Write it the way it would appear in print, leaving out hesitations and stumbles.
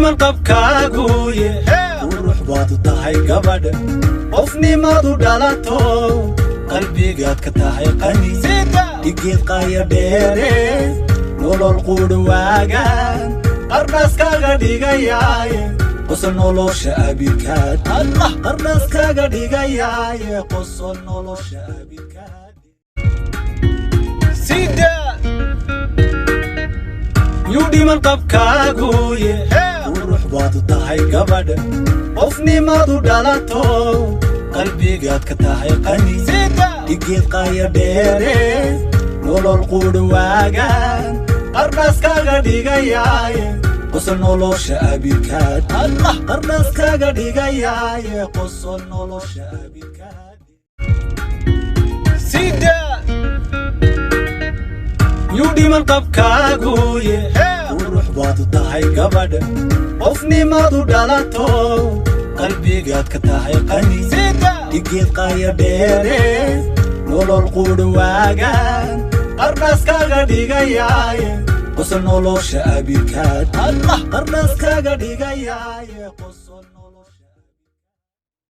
من qabkaaguye ruux baad u tahay gabadh qofnimaadu dhalato qalbigaad ka tahay qani dhigeed qaaya dheere nolol qudhawaagan qarnaaskaaga dhigayaaye qosol nolosha abidkaad qarnaaskaaga dhigayaaye qosol nolosha abidkaad sida yudi man qabkaaguye ruux baad u tahay gabadh qofnimaadu dhalato qalbigaad ka tahay qani dhigeed qaaya dheere nolol qudhawaagan qarnaaskaaga dhigayaaye qosol nolosha abidkaad qarnaaskaaga dhigayaaye qosol nolosha abidkaad sida yudi man qabkaaguye ruux baad u tahay gabadh qofnimaadu dhalato qalbigaad ka tahay qani dhigeed qaaya dheere nolol qudhawaagan qarnaaskaaga dhigayaaye qosol nolosha abidkaad qarnaaskaaga dhigayaaye